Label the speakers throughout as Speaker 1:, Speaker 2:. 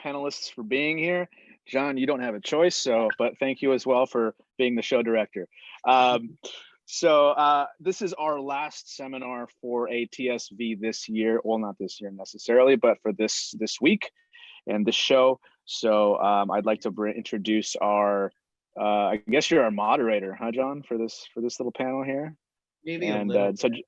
Speaker 1: panelists for being here. John, you don't have a choice, but thank you as well for being the show director. Um, this is our last seminar for a TSV this year. Well, not this year necessarily, but for this week and this show. So I'd like to introduce our, I guess you're our moderator, huh, John, for this little panel here.
Speaker 2: Maybe a little bit.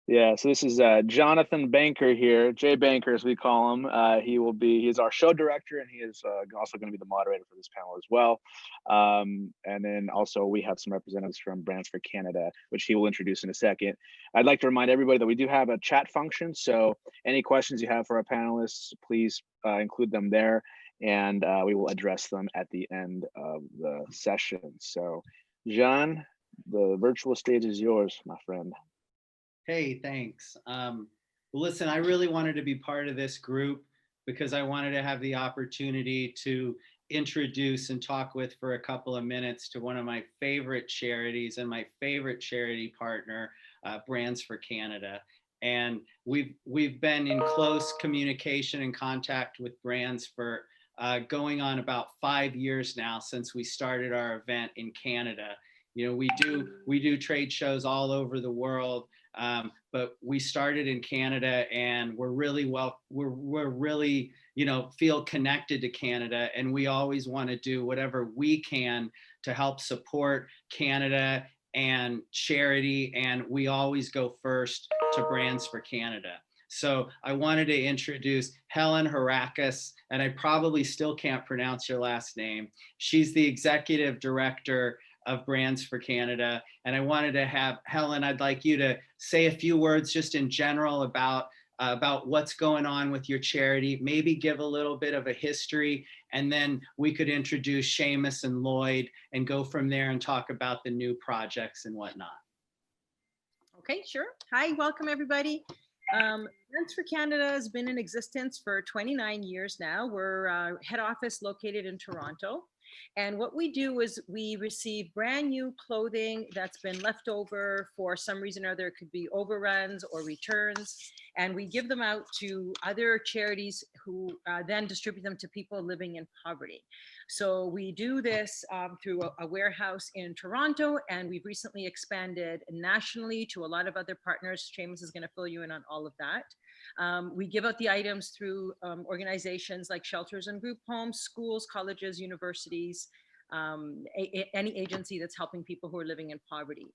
Speaker 1: Yeah, so this is Jonathan Banker here, Jay Banker as we call him. He's our show director, and he is also going to be the moderator for this panel as well. And then also we have some representatives from Brands for Canada, which he will introduce in a second. I'd like to remind everybody that we do have a chat function, so any questions you have for our panelists, please include them there, and we will address them at the end of the session. So, John, the virtual stage is yours, my friend.
Speaker 2: Hey, thanks. Well, listen, I really wanted to be part of this group because I wanted to have the opportunity to introduce and talk with for a couple of minutes to one of my favorite charities and my favorite charity partner, Brands for Canada. And we've been in close communication and contact with Brands for going on about 5 years now since we started our event in Canada. You know, we do trade shows all over the world. But we started in Canada, and we're really feel connected to Canada, and we always want to do whatever we can to help support Canada and charity, and we always go first to Brands for Canada. So I wanted to introduce Helen Harakas, and I probably still can't pronounce your last name. She's the executive director of Brands for Canada. And I wanted to have, Helen, I'd like you to say a few words just in general about what's going on with your charity, maybe give a little bit of a history, and then we could introduce Seamus and Lloyd and go from there and talk about the new projects and whatnot.
Speaker 3: Okay, sure. Hi, welcome everybody. Brands for Canada has been in existence for 29 years now. We're head office located in Toronto. And what we do is we receive brand new clothing that's been left over for some reason or other. It could be overruns or returns. And we give them out to other charities who then distribute them to people living in poverty. So we do this through a warehouse in Toronto, and we've recently expanded nationally to a lot of other partners. Seamus is going to fill you in on all of that. We give out the items through organizations like shelters and group homes, schools, colleges, universities, any agency that's helping people who are living in poverty.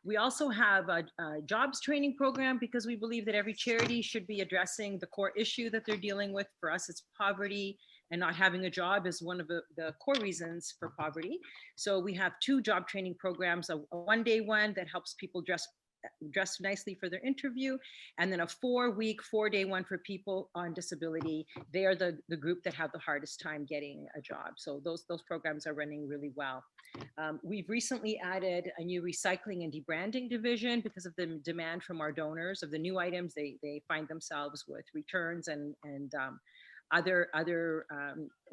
Speaker 3: We also have a jobs training program because we believe that every charity should be addressing the core issue that they're dealing with. For us, it's poverty, and not having a job is one of the core reasons for poverty. So we have 2 job training programs, a one-day one that helps people dress nicely for their interview, and then a 4-week, 4-day one for people on disability. They are the group that have the hardest time getting a job. So those programs are running really well. We've recently added a new recycling and debranding division because of the demand from our donors of the new items. They find themselves with returns and other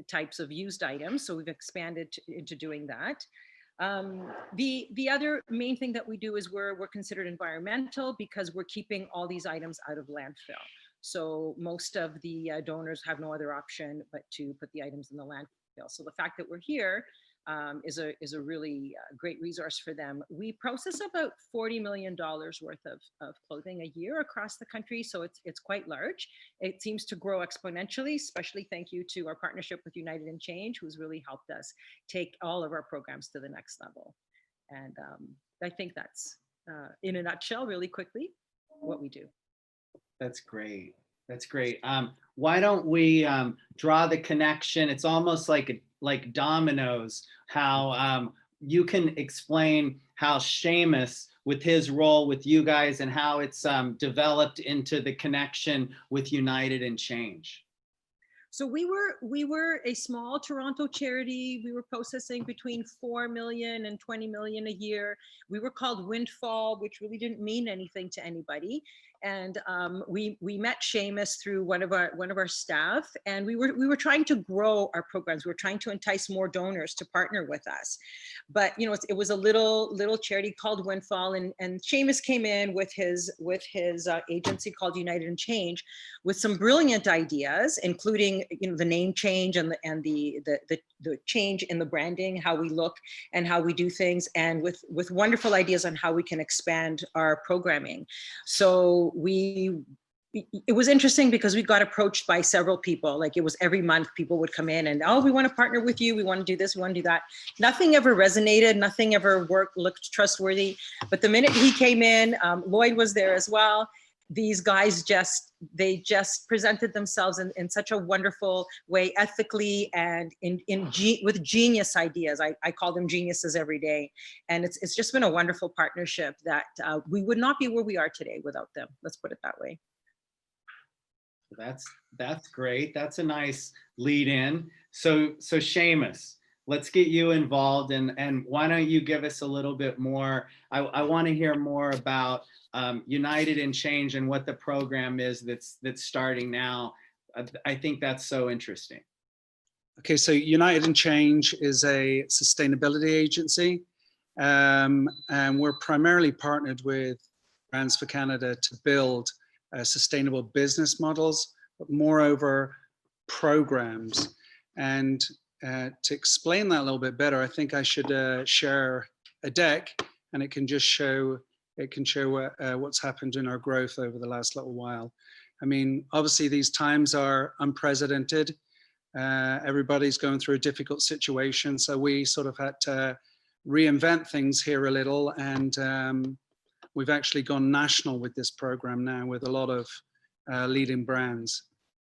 Speaker 3: types of used items. So we've expanded into doing that. The other main thing that we do is we're considered environmental because we're keeping all these items out of landfill. So most of the donors have no other option but to put the items in the landfill. So the fact that we're here is a really great resource for them. We process about $40 million worth of clothing a year across the country, so it's quite large. It seems to grow exponentially, especially thank you to our partnership with United and Change, who's really helped us take all of our programs to the next level. And I think that's, in a nutshell, really quickly, what we do.
Speaker 2: That's great. That's great. Why don't we draw the connection? It's almost like dominoes, how you can explain how Seamus, with his role with you guys, and how it's developed into the connection with United and Change.
Speaker 3: So we were a small Toronto charity. We were processing between 4 million and 20 million a year. We were called Windfall, which really didn't mean anything to anybody. And we met Seamus through one of our staff, and we were trying to grow our programs. We were trying to entice more donors to partner with us, but you know, it was a little charity called Windfall, and Seamus came in with his agency called United in Change, with some brilliant ideas, including, you know, the name change and the change in the branding, how we look and how we do things, and with wonderful ideas on how we can expand our programming. So it was interesting because we got approached by several people. Like, it was every month people would come in and, oh, we want to partner with you. We want to do this, we want to do that. Nothing ever resonated. Nothing ever looked trustworthy. But the minute he came in, Lloyd was there as well. These guys they just presented themselves in such a wonderful way, ethically, and with genius ideas. I call them geniuses every day. And it's just been a wonderful partnership that we would not be where we are today without them. Let's put it that way.
Speaker 2: That's great. That's a nice lead in. So Seamus, let's get you involved, and why don't you give us a little bit more? I want to hear more about United in Change and what the program is that's starting now. I think that's so interesting.
Speaker 4: Okay, so United in Change is a sustainability agency, and we're primarily partnered with Brands for Canada to build sustainable business models, but moreover programs. And to explain that a little bit better, I think I should share a deck, and it can just show what's happened in our growth over the last little while. I mean, obviously these times are unprecedented. Everybody's going through a difficult situation, so we sort of had to reinvent things here a little, and we've actually gone national with this program now with a lot of leading brands.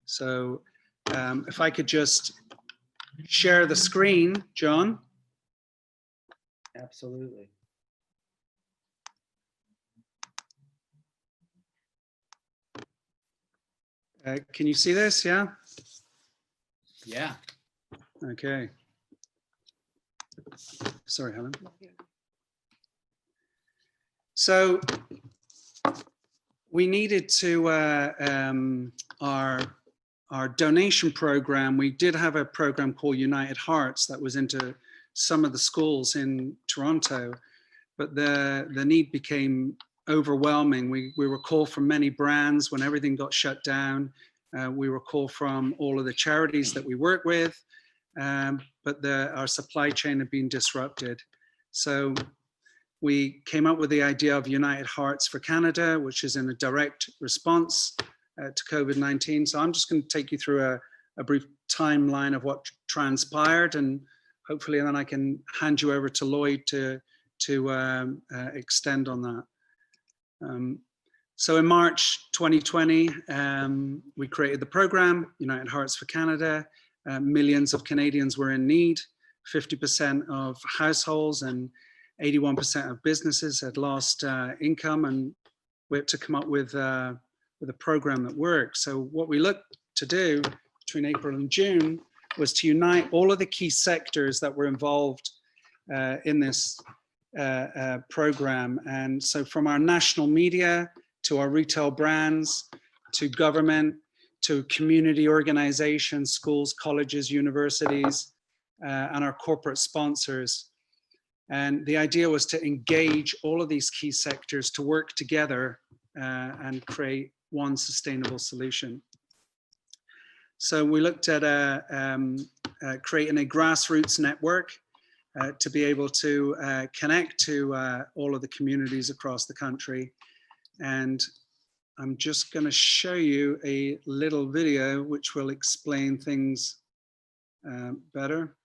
Speaker 4: So if I could just share the screen, John.
Speaker 2: Absolutely.
Speaker 4: Can you see this? Yeah?
Speaker 2: Yeah.
Speaker 4: Okay. Sorry, Helen. So we needed to, our donation program, we did have a program called United Hearts that was into some of the schools in Toronto, but the need became overwhelming. We were called from many brands when everything got shut down. We were called from all of the charities that we work with, but our supply chain had been disrupted. So we came up with the idea of United Hearts for Canada, which is in a direct response to COVID-19. So I'm just going to take you through a brief timeline of what transpired, and hopefully then I can hand you over to Lloyd to extend on that. So in March 2020, we created the program, United Hearts for Canada. Millions of Canadians were in need. 50% of households and 81% of businesses had lost income, and we had to come up with a program that worked. So what we looked to do between April and June was to unite all of the key sectors that were involved in this program. And so from our national media to our retail brands, to government, to community organizations, schools, colleges, universities, and our corporate sponsors. And the idea was to engage all of these key sectors to work together and create one sustainable solution. So we looked at creating a grassroots network to be able to connect to all of the communities across the country. And I'm just going to show you a little video which will explain things better.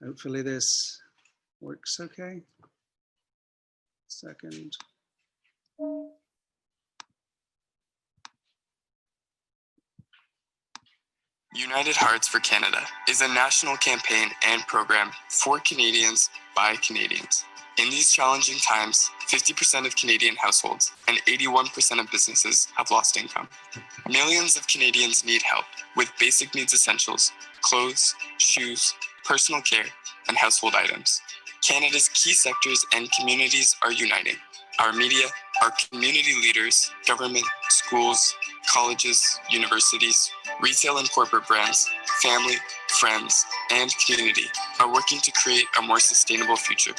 Speaker 4: Hopefully this works okay. Second.
Speaker 5: United Hearts for Canada is a national campaign and program for Canadians by Canadians. In these challenging times, 50% of Canadian households and 81% of businesses have lost income. Millions of Canadians need help with basic needs essentials, clothes, shoes, personal care, and household items. Canada's key sectors and communities are uniting. Our media, our community leaders, government, schools, colleges, universities, retail and corporate brands, family, friends, and community are working to create a more sustainable future.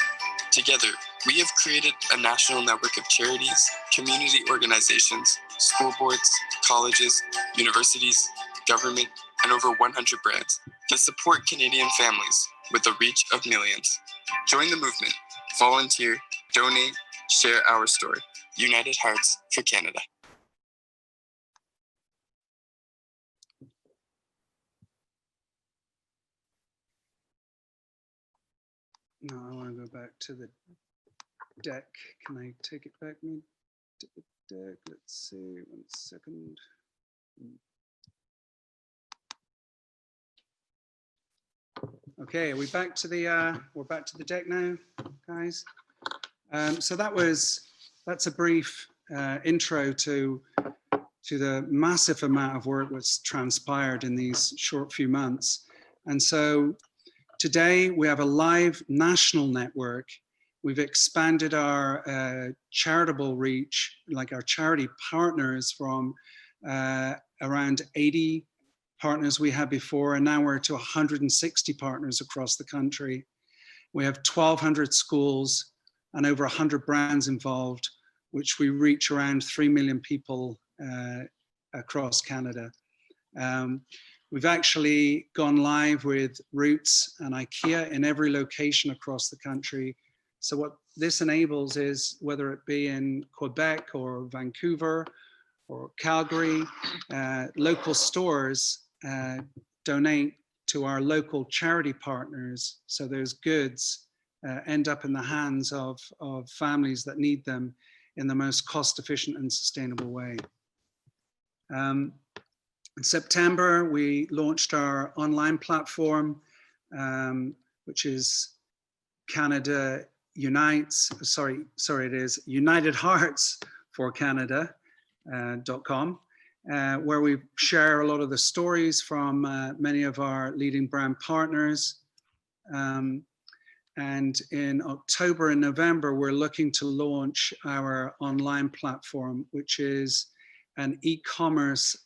Speaker 5: Together, we have created a national network of charities, community organizations, school boards, colleges, universities, government, and over 100 brands that support Canadian families with a reach of millions. Join the movement, volunteer, donate, share our story. United Hearts for Canada.
Speaker 4: No, I want to go back to the deck. Can I take it back to the deck? Let's see, 1 second. Okay, we're back to the deck now, guys. So that's a brief intro to the massive amount of work that's transpired in these short few months. And so today we have a live national network. We've expanded our charitable reach, like our charity partners, from around 80 partners we had before, and now we're to 160 partners across the country. We have 1,200 schools and over 100 brands involved, which we reach around 3 million people across Canada. We've actually gone live with Roots and IKEA in every location across the country. So what this enables is, whether it be in Quebec or Vancouver or Calgary, local stores donate to our local charity partners. So those goods end up in the hands of families that need them in the most cost-efficient and sustainable way. In September, we launched our online platform, which is Canada Unites, it is United Hearts for Canada.com, where we share a lot of the stories from many of our leading brand partners. And in October and November, we're looking to launch our online platform, which is an e-commerce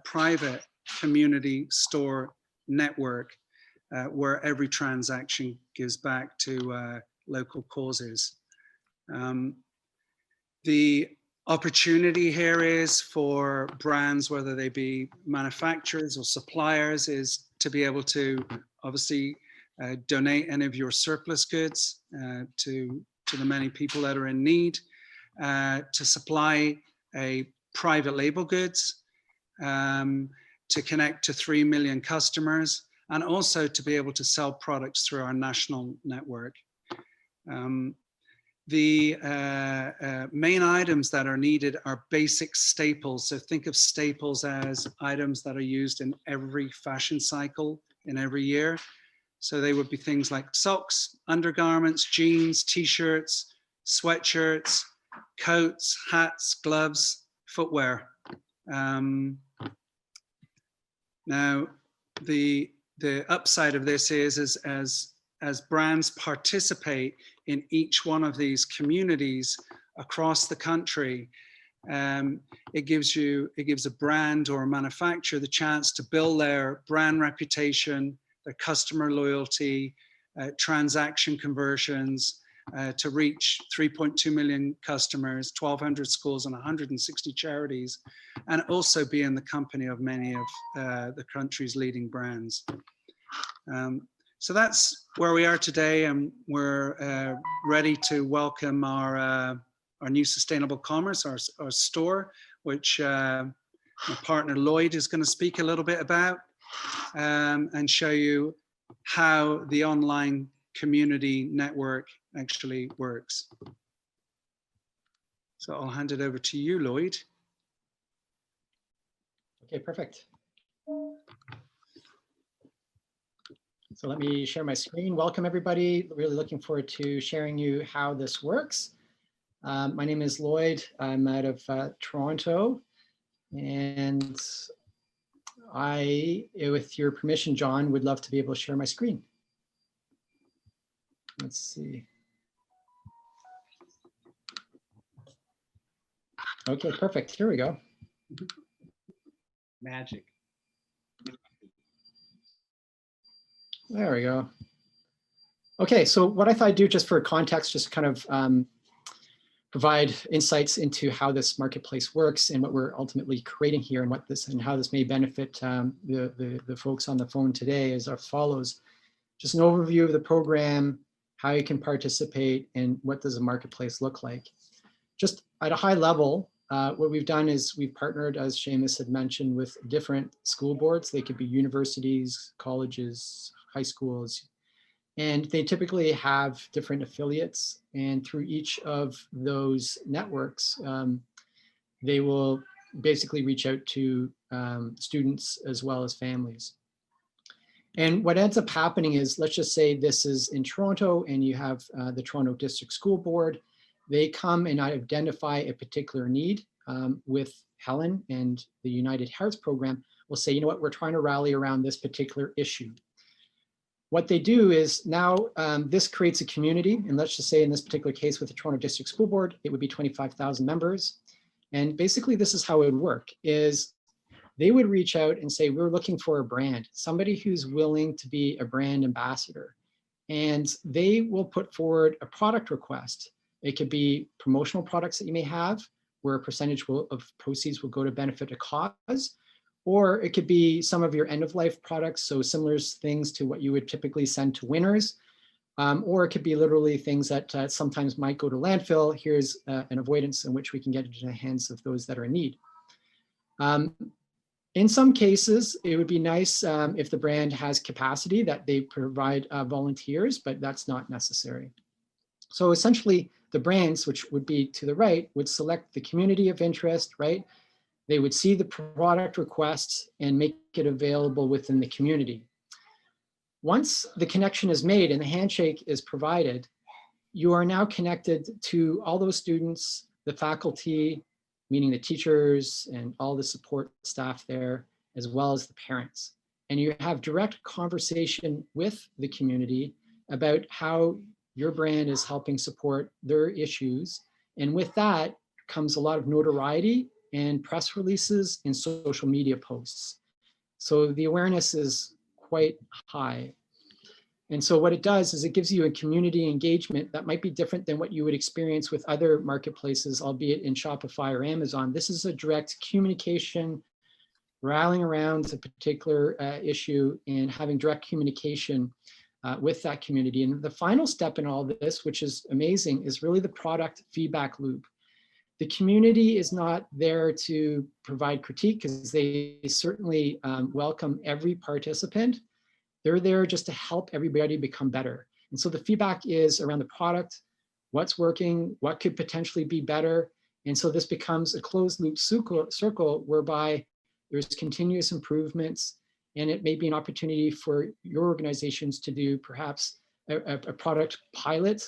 Speaker 4: private community store network where every transaction gives back to local causes. The opportunity here is for brands, whether they be manufacturers or suppliers, is to be able to obviously donate any of your surplus goods to the many people that are in need, to supply a private label goods, to connect to 3 million customers, and also to be able to sell products through our national network. The main items that are needed are basic staples. So think of staples as items that are used in every fashion cycle in every year. So they would be things like socks, undergarments, jeans, t-shirts, sweatshirts, coats, hats, gloves, footwear. Now, the upside of this is as brands participate in each one of these communities across the country, it gives a brand or a manufacturer the chance to build their brand reputation, their customer loyalty, transaction conversions, to reach 3.2 million customers, 1,200 schools, and 160 charities, and also be in the company of many of the country's leading brands. So that's where we are today, and we're ready to welcome our new sustainable commerce, our store, which my partner Lloyd is going to speak a little bit about, and show you how the online community network actually works. So I'll hand it over to you, Lloyd.
Speaker 6: Okay, perfect. So let me share my screen. Welcome, everybody. Really looking forward to sharing you how this works. My name is Lloyd. I'm out of Toronto, and I, with your permission, John, would love to be able to share my screen. Let's see. Okay, perfect. Here we go.
Speaker 2: Magic.
Speaker 6: There we go. Okay, so what I thought I'd do just for context, just kind of provide insights into how this marketplace works and what we're ultimately creating here, and what this and how this may benefit the folks on the phone today is as follows. Just an overview of the program, how you can participate, and what does the marketplace look like. Just at a high level, what we've done is we've partnered, as Seamus had mentioned, with different school boards. They could be universities, colleges, high schools, and they typically have different affiliates. And through each of those networks, they will basically reach out to students as well as families. And what ends up happening is, let's just say this is in Toronto and you have the Toronto District School Board. They come and identify a particular need with Helen and the United Hearts program. Will say, you know what, we're trying to rally around this particular issue. What they do is now this creates a community. And let's just say in this particular case with the Toronto District School Board, it would be 25,000 members. And basically this is how it would work is they would reach out and say, we're looking for a brand, somebody who's willing to be a brand ambassador. And they will put forward a product request. It could be promotional products that you may have, where a percentage of proceeds will go to benefit a cause, or it could be some of your end-of-life products, so similar things to what you would typically send to winners, or it could be literally things that sometimes might go to landfill. Here's an avoidance in which we can get into the hands of those that are in need. In some cases, it would be nice if the brand has capacity that they provide volunteers, but that's not necessary. So essentially, the brands, which would be to the right, would select the community of interest, right? They would see the product requests and make it available within the community. Once the connection is made and the handshake is provided, you are now connected to all those students, the faculty, meaning the teachers and all the support staff there, as well as the parents. And you have direct conversation with the community about how your brand is helping support their issues. And with that comes a lot of notoriety and press releases and social media posts. So the awareness is quite high. And so what it does is it gives you a community engagement that might be different than what you would experience with other marketplaces, albeit in Shopify or Amazon. This is a direct communication, rallying around a particular issue and having direct communication with that community. And the final step in all this, which is amazing, is really the product feedback loop. The community is not there to provide critique because they certainly welcome every participant. They're there just to help everybody become better. And so the feedback is around the product, what's working, what could potentially be better. And so this becomes a closed loop circle whereby there's continuous improvements, and it may be an opportunity for your organizations to do perhaps a product pilot,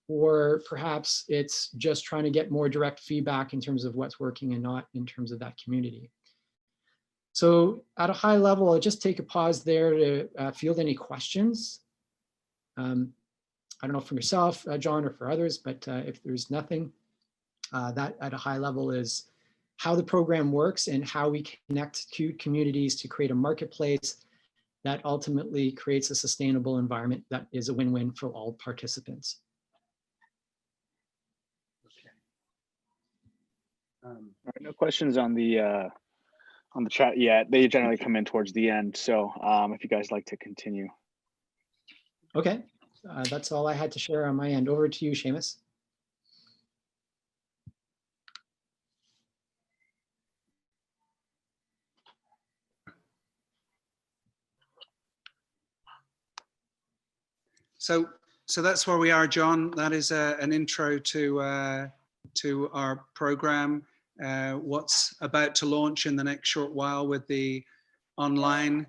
Speaker 6: or perhaps it's just trying to get more direct feedback in terms of what's working and not in terms of that community. So at a high level, I'll just take a pause there to field any questions. I don't know from yourself, John, or for others, but if there's nothing, that at a high level is how the program works and how we connect to communities to create a marketplace that ultimately creates a sustainable environment that is a win-win for all participants.
Speaker 1: All right, no questions on the chat yet. They generally come in towards the end. So if you guys like to continue.
Speaker 6: Okay, that's all I had to share on my end. Over to you, Seamus.
Speaker 4: So that's where we are, John. That is an intro to our program. What's about to launch in the next short while with the online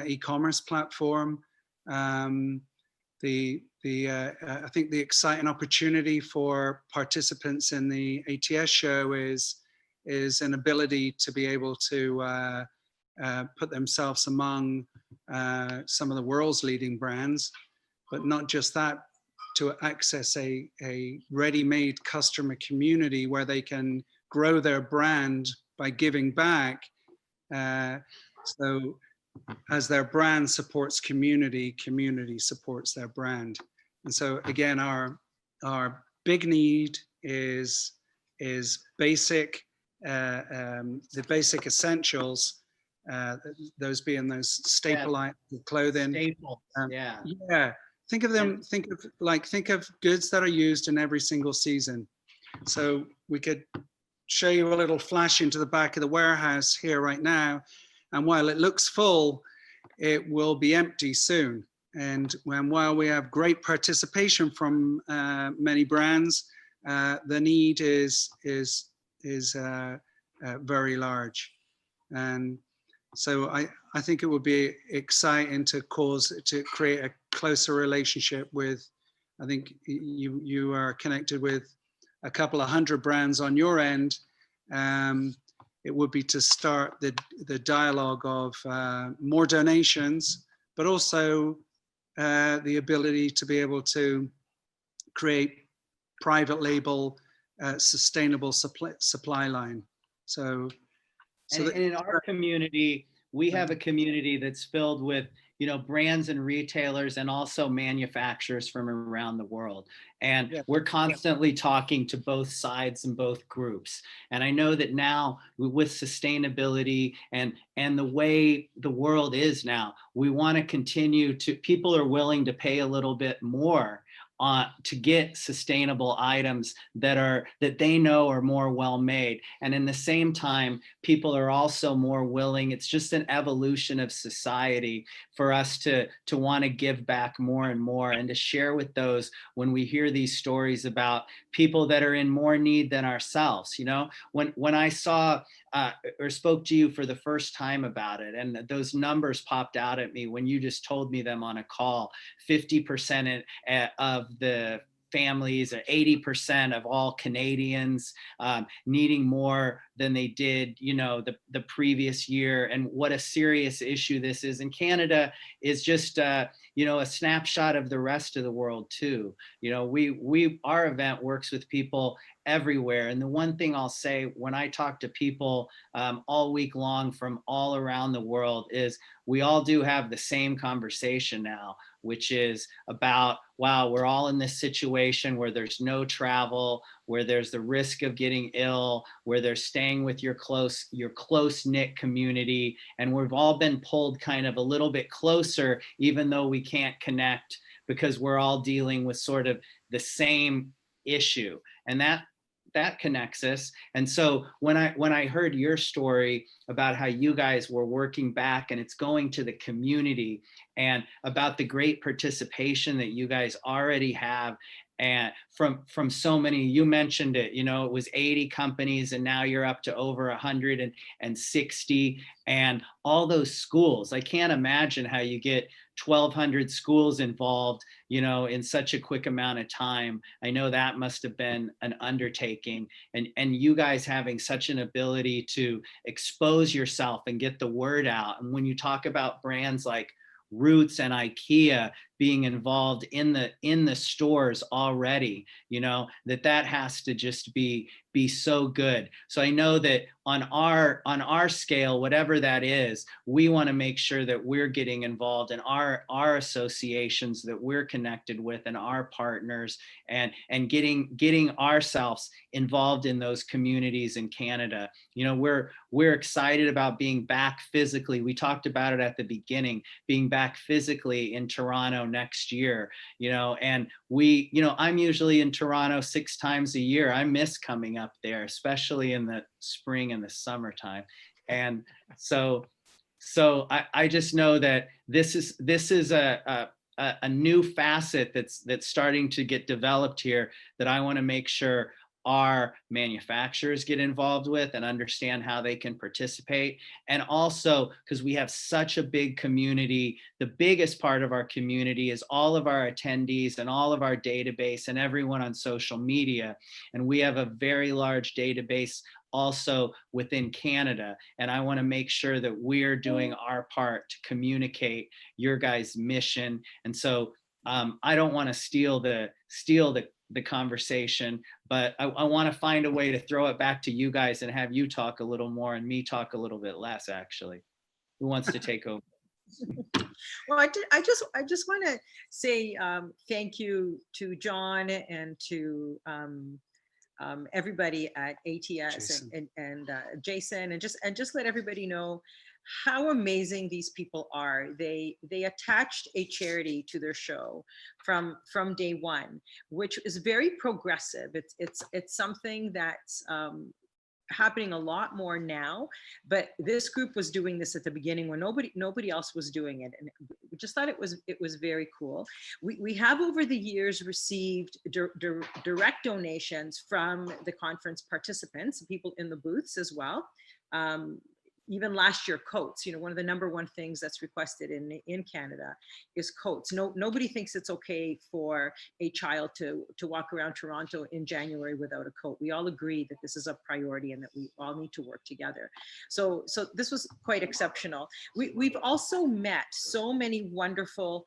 Speaker 4: e-commerce platform. I think the exciting opportunity for participants in the ATS show is an ability to be able to put themselves among some of the world's leading brands, but not just that, to access a ready-made customer community where they can grow their brand by giving back. So as their brand supports community, community supports their brand. And so again, our big need is basic, the basic essentials, those being those staple items of clothing.
Speaker 2: Staples, yeah.
Speaker 4: Yeah, think of them, think of goods that are used in every single season. So we could show you a little flash into the back of the warehouse here right now. And while it looks full, it will be empty soon. And while we have great participation from many brands, the need is very large. And so I think it would be exciting to create a closer relationship with, I think you are connected with a couple of hundred brands on your end. It would be to start the dialogue of more donations, but also the ability to be able to create private label, sustainable supply line. So
Speaker 2: and in our community, we have a community that's filled with, you know, brands and retailers and also manufacturers from around the world. And we're constantly talking to both sides and both groups. And I know that now with sustainability and the way the world is now, we want to continue to, people are willing to pay a little bit more to get sustainable items that they know are more well made. And in the same time, people are also more willing, it's just an evolution of society for us to want to give back more and more, and to share with those when we hear these stories about people that are in more need than ourselves. You know, when I saw or spoke to you for the first time about it, and those numbers popped out at me when you just told me them on a call, 50% of the families, or 80% of all Canadians needing more than they did, you know, the previous year, and what a serious issue this is. And Canada is just, you know, a snapshot of the rest of the world too. You know, our event works with people everywhere. And the one thing I'll say when I talk to people all week long from all around the world is we all do have the same conversation now, which is about, wow, we're all in this situation where there's no travel, where there's the risk of getting ill, where they're staying with your close-knit community. And we've all been pulled kind of a little bit closer, even though we can't connect, because we're all dealing with sort of the same issue. And that connects us. And so when I heard your story about how you guys were working back and it's going to the community, and about the great participation that you guys already have, and from so many, you mentioned it, you know, it was 80 companies and now you're up to over 160, and all those schools. I can't imagine how you get 1,200 schools involved, you know, in such a quick amount of time. I know that must have been an undertaking, and you guys having such an ability to expose yourself and get the word out. And when you talk about brands like Roots and IKEA being involved in the stores already, you know, that has to just be so good. So I know that on our scale, whatever that is, we want to make sure that we're getting involved in our associations that we're connected with, and our partners, and getting ourselves involved in those communities in Canada. You know, we're excited about being back physically. We talked about it at the beginning, being back physically in Toronto next year, you know, and I'm usually in Toronto 6 times a year. I miss coming up there, especially in the spring and the summertime. And so I just know that this is a new facet that's starting to get developed here, that I want to make sure our manufacturers get involved with and understand how they can participate. And also, because we have such a big community, the biggest part of our community is all of our attendees and all of our database and everyone on social media. And we have a very large database also within Canada. And I want to make sure that we're doing our part to communicate your guys' mission. And so I don't want to steal the the conversation, but I want to find a way to throw it back to you guys and have you talk a little more and me talk a little bit less, actually. Who wants to take over?
Speaker 3: Well, I just want to say thank you to John and to everybody at ATS and Jason, and just let everybody know how amazing these people are. They attached a charity to their show from day one, which is very progressive. It's something that's happening a lot more now, but this group was doing this at the beginning when nobody else was doing it, and we just thought it was very cool. We have over the years received direct donations from the conference participants, people in the booths as well. Even last year, coats. One of the number one things that's requested in Canada is coats. Nobody thinks it's okay for a child to walk around Toronto in January without a coat. We all agree that this is a priority and that we all need to work together. So this was quite exceptional. We've also met so many wonderful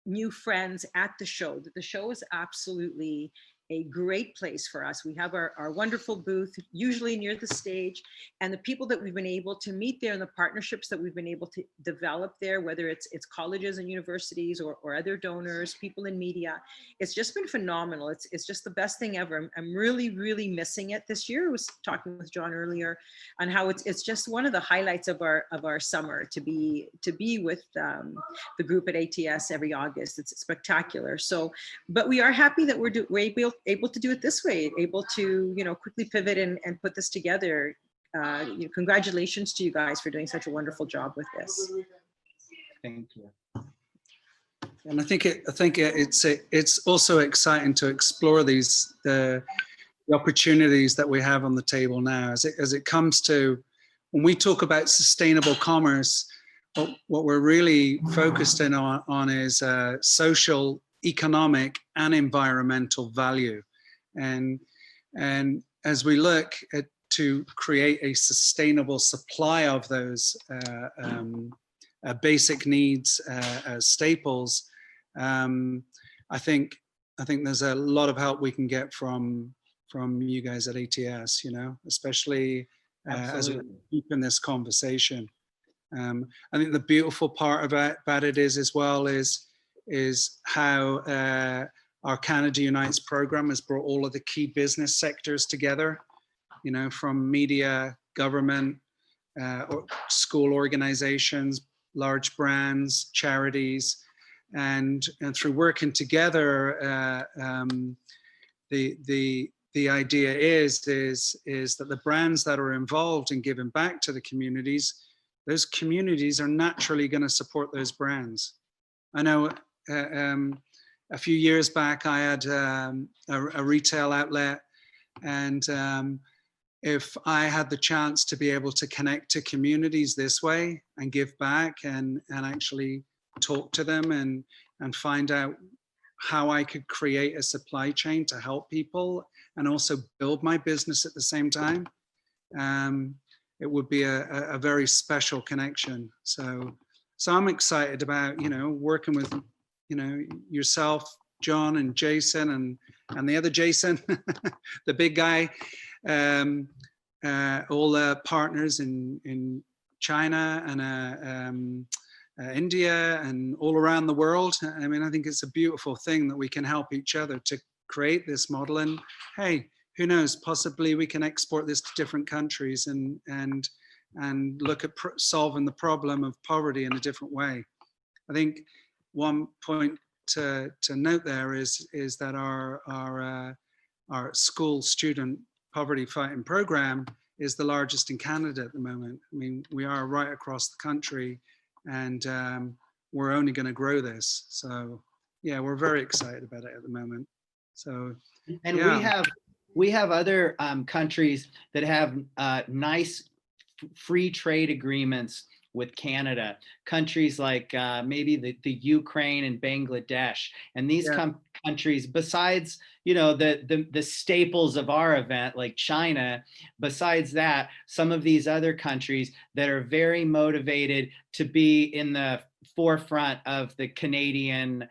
Speaker 3: new friends at the show. That the show is absolutely a great place for us. We have our wonderful booth, usually near the stage, and the people that we've been able to meet there and the partnerships that we've been able to develop there, whether it's colleges and universities or other donors, people in media, it's just been phenomenal. It's just the best thing ever. I'm really, really missing it this year. I was talking with John earlier on how it's just one of the highlights of our summer to be with the group at ATS every August. It's spectacular. So, but we are happy that we're able to do it this way, able to quickly pivot and put this together. Congratulations to you guys for doing such a wonderful job with this.
Speaker 2: Thank you.
Speaker 4: And I think it's also exciting to explore the opportunities that we have on the table now as it comes to when we talk about sustainable commerce. What we're really focused in on is social, economic and environmental value, and as we look to create a sustainable supply of those basic needs as staples, I think there's a lot of help we can get from you guys at ATS, especially as we keep in this conversation. I think the beautiful part about it is how our Canada Unites program has brought all of the key business sectors together, from media, government, school organizations, large brands, charities, and through working together, the idea is that the brands that are involved in giving back to the communities, those communities are naturally going to support those brands. I know a few years back I had a retail outlet, and if I had the chance to be able to connect to communities this way and give back and actually talk to them and find out how I could create a supply chain to help people and also build my business at the same time, it would be a very special connection. So I'm excited about working with yourself, John, and Jason, and the other Jason, the big guy, all the partners in China and India and all around the world. I mean, I think it's a beautiful thing that we can help each other to create this model. And hey, who knows? Possibly we can export this to different countries and look at solving the problem of poverty in a different way. I think one point to note there is that our school student poverty fighting program is the largest in Canada at the moment. I mean, we are right across the country, and we're only going to grow this. So yeah, we're very excited about it at the moment. So
Speaker 2: and
Speaker 4: yeah.
Speaker 2: we have other countries that have nice free trade agreements with Canada, countries like maybe the Ukraine and Bangladesh, and these countries, besides the staples of our event like China, besides that, some of these other countries that are very motivated to be in the forefront of the Canadian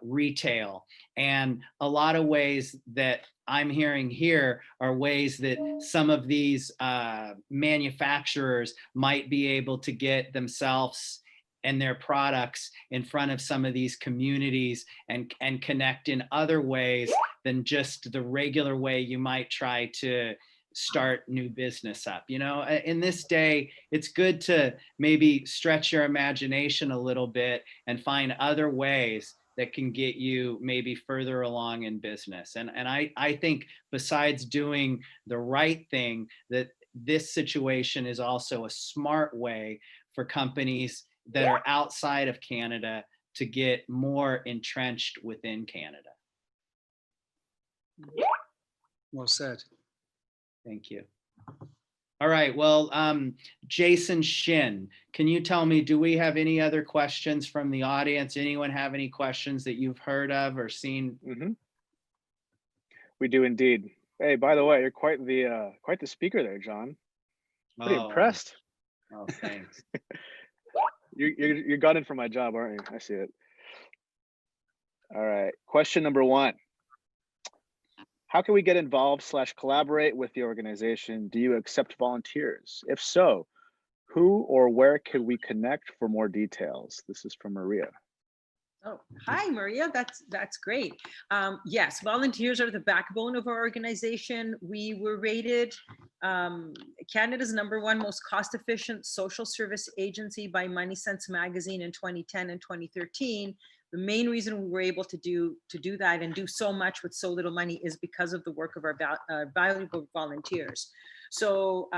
Speaker 2: retail. And a lot of ways that I'm hearing here are ways that some of these manufacturers might be able to get themselves and their products in front of some of these communities and connect in other ways than just the regular way you might try to start new business up. You know, in this day, it's good to maybe stretch your imagination a little bit and find other ways that can get you maybe further along in business. And I think besides doing the right thing, that this situation is also a smart way for companies that are outside of Canada to get more entrenched within Canada.
Speaker 4: Well said.
Speaker 2: Thank you. All right, well, Jason Shin, can you tell me, do we have any other questions from the audience? Anyone have any questions that you've heard of or seen?
Speaker 1: Mm-hmm. We do indeed. Hey, by the way, you're quite the speaker there, John. Pretty impressed.
Speaker 2: Oh, thanks.
Speaker 1: You're gunning for my job, aren't you? I see it. All right. Question number 1. How can we get involved / collaborate with the organization? Do you accept volunteers? If so, who or where can we connect for more details? This is from Maria.
Speaker 3: Oh, hi, Maria. That's great. Yes, volunteers are the backbone of our organization. We were rated Canada's #1 most cost-efficient social service agency by Money Sense magazine in 2010 and 2013. The main reason we were able to do that and do so much with so little money is because of the work of our valuable volunteers. So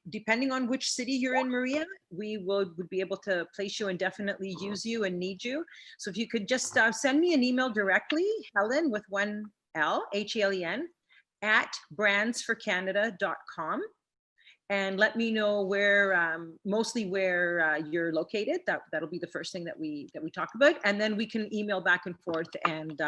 Speaker 3: depending on which city you're in, Maria, we would be able to place you and definitely use you and need you. So if you could just send me an email directly, Helen with 1 L, Helen, at brandsforcanada.com. And let me know where, mostly where you're located. That'll be the first thing that we talk about. And then we can email back and forth and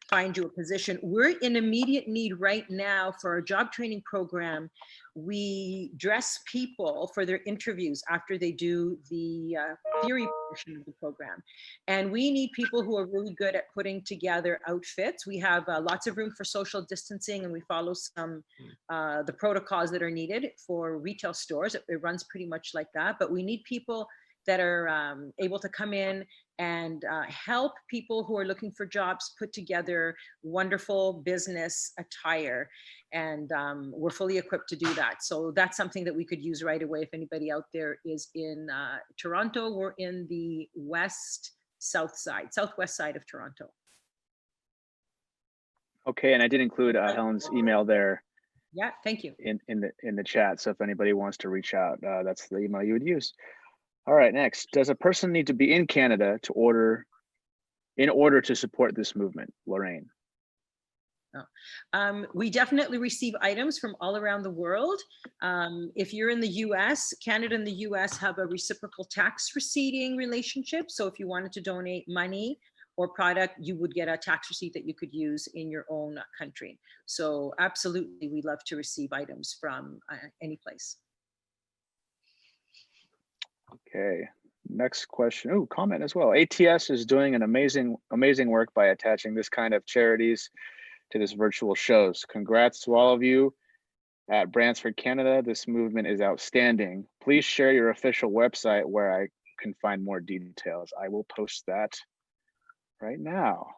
Speaker 3: find you a position. We're in immediate need right now for our job training program. We dress people for their interviews after they do the theory portion of the program. And we need people who are really good at putting together outfits. We have lots of room for social distancing, and we follow some the protocols that are needed for retail stores. It runs pretty much like that, but we need people that are able to come in and help people who are looking for jobs put together wonderful business attire. And we're fully equipped to do that. So that's something that we could use right away if anybody out there is in Toronto. We're in the southwest side of Toronto.
Speaker 1: Okay, and I did include Helen's email there.
Speaker 3: Yeah, thank you.
Speaker 1: In the chat. So if anybody wants to reach out, that's the email you would use. All right, next. Does a person need to be in Canada in order to support this movement? Lorraine.
Speaker 3: We definitely receive items from all around the world. If you're in the US, Canada and the US have a reciprocal tax receipting relationship. So if you wanted to donate money or product, you would get a tax receipt that you could use in your own country. So absolutely, we love to receive items from any place.
Speaker 1: Okay, next question. Oh, comment as well. ATS is doing an amazing work by attaching this kind of charities to this virtual shows. Congrats to all of you at Brands for Canada. This movement is outstanding. Please share your official website where I can find more details. I will post that right now.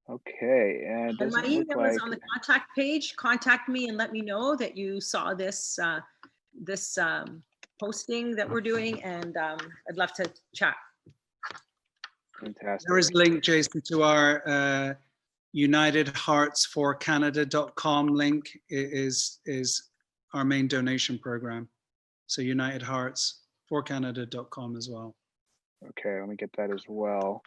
Speaker 1: Okay, and
Speaker 3: my email is on the contact page. Contact me and let me know that you saw this posting that we're doing, and I'd love to chat.
Speaker 1: Fantastic.
Speaker 4: There is a link, Jason, to our UnitedHeartsForCanada.com link. Is our main donation program. So UnitedHeartsForCanada.com as well.
Speaker 1: Okay, let me get that as well.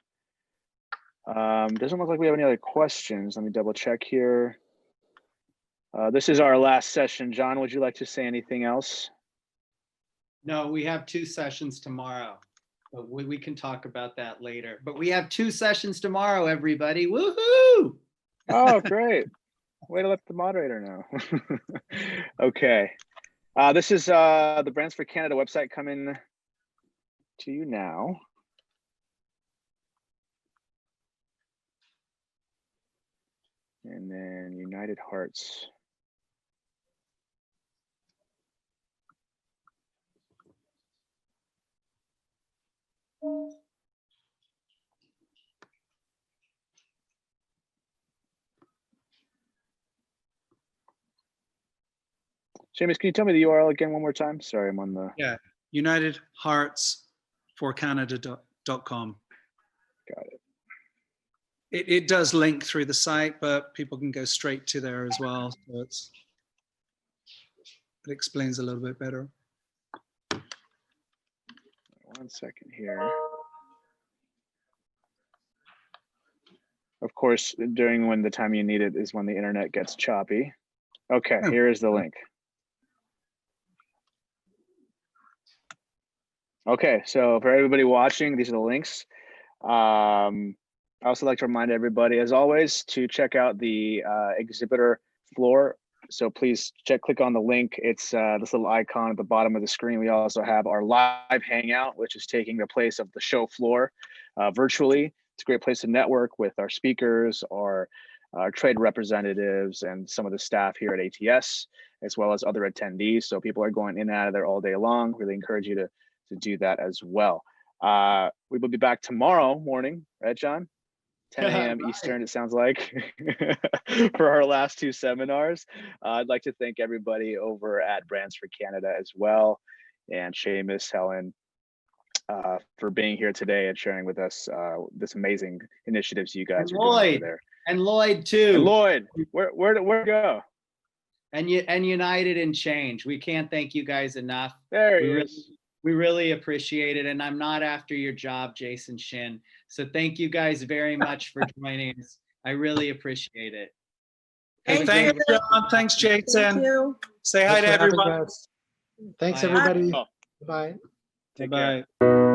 Speaker 1: Doesn't look like we have any other questions. Let me double check here. This is our last session. John, would you like to say anything else?
Speaker 2: No, we have 2 sessions tomorrow, but we can talk about that later. But we have 2 sessions tomorrow, everybody. Woohoo!
Speaker 1: Oh, great. Way to let the moderator know. Okay. This is the Brands for Canada website coming to you now. And then United Hearts. Seamus, can you tell me the URL again one more time? Sorry, I'm on the.
Speaker 4: Yeah, unitedheartsforcanada.com.
Speaker 1: Got it.
Speaker 4: It does link through the site, but people can go straight to there as well. So it explains a little bit better.
Speaker 1: One second here. Of course, during when the time you need it is when the internet gets choppy. Okay, here is the link. Okay, so for everybody watching, these are the links. I also like to remind everybody, as always, to check out the exhibitor floor. So please click on the link. It's this little icon at the bottom of the screen. We also have our live hangout, which is taking the place of the show floor virtually. It's a great place to network with our speakers, our trade representatives, and some of the staff here at ATS, as well as other attendees. So people are going in and out of there all day long. Really encourage you to do that as well. We will be back tomorrow morning, right, John? 10 a.m. Eastern, it sounds like, for our last two seminars. I'd like to thank everybody over at Brands for Canada as well, and Seamus, Helen, for being here today and sharing with us this amazing initiatives you guys are doing over there.
Speaker 2: And Lloyd too.
Speaker 1: And Lloyd, where to go?
Speaker 2: And United in Change. We can't thank you guys enough.
Speaker 1: There he is.
Speaker 2: We really appreciate it. And I'm not after your job, Jason Shin. So thank you guys very much for joining us. I really appreciate it.
Speaker 4: Thanks, John. Thanks, Jason.
Speaker 3: Thank you.
Speaker 4: Say hi to everyone.
Speaker 6: Thanks,
Speaker 2: Bye.
Speaker 6: everybody.
Speaker 1: Oh.
Speaker 6: Bye.
Speaker 1: Take
Speaker 4: Bye.
Speaker 1: care.